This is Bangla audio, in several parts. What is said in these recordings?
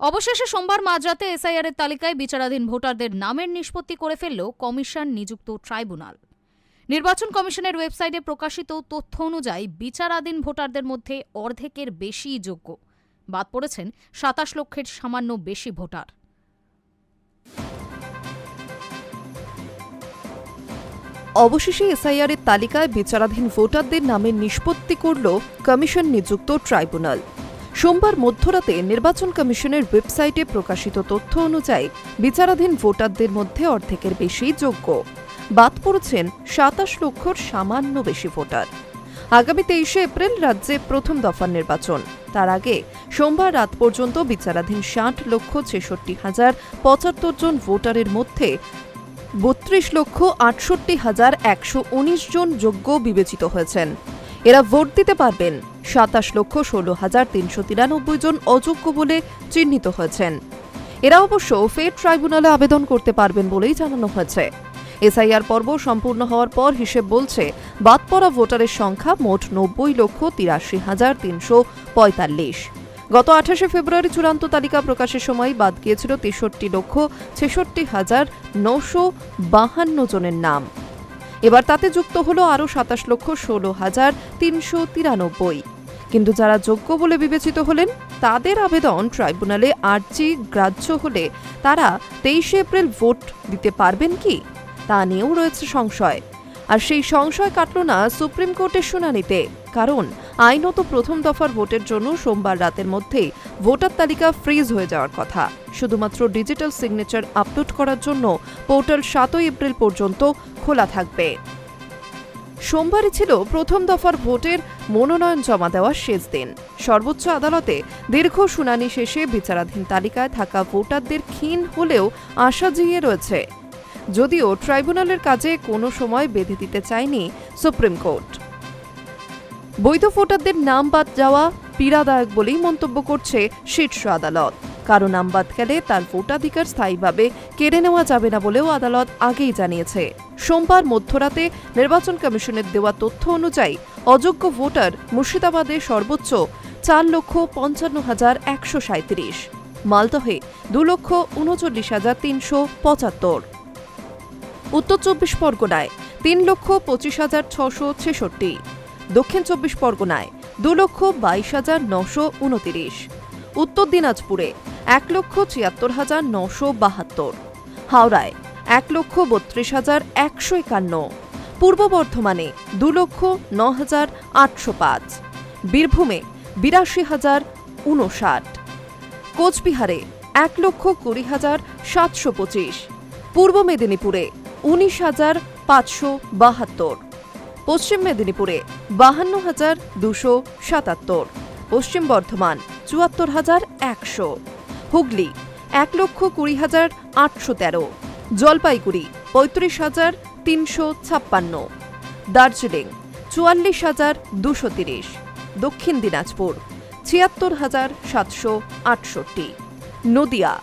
অবশেষে সোমবার মাঝরাতে এসআইআর এর তালিকায় বিচারাধীন ভোটারদের নামের নিষ্পত্তি করে ফেলল কমিশন নিযুক্ত ট্রাইব্যুনাল। নির্বাচন কমিশনের ওয়েবসাইটে প্রকাশিত তথ্য অনুযায়ী বিচারাধীন ভোটারদের মধ্যে অর্ধেকের বেশিই যোগ্য। বাদ পড়েছেন ২৭ লক্ষের সামান্য বেশি ভোটার। অবশেষে এসআইআর এর তালিকায় বিচারাধীন ভোটারদের নামের নিষ্পত্তি করল কমিশন নিযুক্ত ট্রাইব্যুনাল। সোমবার মধ্যরাতে নির্বাচন কমিশনের ওয়েবসাইটে প্রকাশিত তথ্য অনুযায়ী বিচারাধীন ভোটারদের মধ্যে অর্ধেকের বেশি যোগ্য। বাদ পড়েছেন ২৭ লক্ষর সামান্য বেশি ভোটার। আগামী ২৩শে এপ্রিল রাজ্যে প্রথম দফার নির্বাচন। তার আগে সোমবার রাত পর্যন্ত বিচারাধীন ৬০,৬৫,০৭৫ জন ভোটারের মধ্যে ৩২,৬৮,১১৯ জন যোগ্য বিবেচিত হয়েছেন। এরা ভোট দিতে পারবেন। ২৭,১৬,৩৯৩ জন অযোগ্য বলে চিহ্নিত হয়েছেন। এরা অবশ্য ফের ট্রাইব্যুনালে আবেদন করতে পারবেন বলেই জানানো হয়েছে। এসআইআর পর্ব সম্পূর্ণ হওয়ার পর হিসেব বলছে বাদ পড়া ভোটারের সংখ্যা মোট ৯০,৮৩,৩৪৫। গত ২৮শে ফেব্রুয়ারি চূড়ান্ত তালিকা প্রকাশের সময় বাদ গিয়েছিল ৬৩,৬৬,৯৫২ জনের নাম। এবার তাতে যুক্ত হল আরও ২৭,১৬,৩৯৩। কিন্তু যারা যোগ্য বলে বিবেচিত হলেন তাদের আবেদন ট্রাইব্যুনালে আর্জি গ্রাহ্য হলে তারা ২৩শে এপ্রিল ভোট দিতে পারবেন কি তা নিয়েও রয়েছে সংশয়। আর সেই সংশয় কাটল না সুপ্রিম কোর্টের শুনানিতে, কারণ আইনত প্রথম দফার ভোটের জন্য সোমবার রাতের মধ্যেই ভোটার তালিকা ফ্রিজ হয়ে যাওয়ার কথা। শুধুমাত্র ডিজিটাল সিগনেচার আপলোড করার জন্য পোর্টাল ৭ই এপ্রিল পর্যন্ত খোলা থাকবে। সোমবারই ছিল প্রথম দফার ভোটের মনোনয়ন জমা দেওয়ার শেষ দিন। সর্বোচ্চ আদালতে দীর্ঘ শুনানি শেষে বিচারাধীন তালিকায় থাকা ভোটারদের ক্ষীণ হলেও আশা জিইয়ে রয়েছে, যদিও ট্রাইব্যুনালের কাজে কোনো সময় বেঁধে দিতে চায়নি সুপ্রিম কোর্ট। বৈধ ভোটারদের নাম বাদ যাওয়া পীড়াদায়ক বলেই মন্তব্য করছে শীর্ষ আদালত। কারো নাম বাদ গেলে তার ভোটাধিকার স্থায়ীভাবে কেড়ে নেওয়া যাবে না বলেও আদালত আগেই জানিয়েছে। সোমবার মধ্যরাতে নির্বাচন কমিশনের দেওয়া তথ্য অনুযায়ী অযোগ্য ভোটার মুর্শিদাবাদে সর্বোচ্চ ৪,৫৫,১৩৭, মালদহে ২,৩৯,৩৭৫, উত্তর ২৪ পরগনায় ৩,২৫,৬৬৬, দক্ষিণ ২৪ পরগনায় ২,২২,৯২৯, উত্তর দিনাজপুরে ১,৭৬,৯৭২, হাওড়ায় ১,৩২,১৫১, পূর্ব বর্ধমানে ২,০৯,৮০৫, বীরভূমে ৮২,০৫৯, কোচবিহারে ১,২০,৭২৫, পূর্ব মেদিনীপুরে ১৯,৫৭২, পশ্চিম মেদিনীপুরে ৫২,২৭৭, পশ্চিম বর্ধমান ৭৪,১০০, হুগলি ১,২০,৮১৩, জলপাইগুড়ি ৩৫,৩৫৬, দার্জিলিং ৪৪,২৩০, দক্ষিণ দিনাজপুর ৭৬,৭৬৮, নদিয়া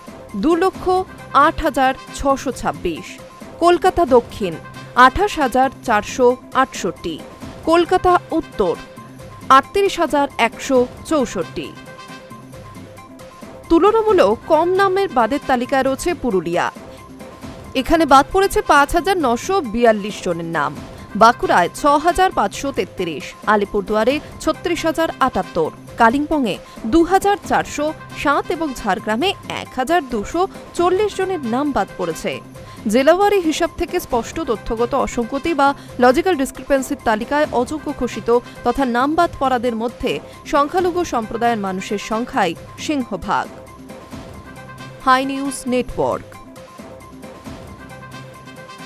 ২,০৮,৬২৬, কলকাতা দক্ষিণ ২৮,৪৬৮, কলকাতা উত্তর ৩৮,১৬৪। তুলনামূলক কম নামের বাদের তালিকায় রয়েছে পুরুলিয়া। এখানে বাদ পড়েছে ৫,৯৪২ জনের নাম। বাঁকুড়ায় ৬,৫৩৩, আলিপুরদুয়ারে ৩৬,০৭৮, কালিম্পংয়ে ২,৪০৭ এবং ঝাড়গ্রামে ১,২৪০ জনের নাম বাদ পড়েছে। জেলাওয়ারি হিসাব থেকে স্পষ্ট তথ্যগত অসঙ্গতি বা লজিক্যাল ডিসক্রিপেন্সির তালিকায় অযোগ্য ঘোষিত তথা নাম বাদ পড়াদের মধ্যে সংখ্যালঘু সম্প্রদায়ের মানুষের সংখ্যাই সিংহভাগ। Hi news network.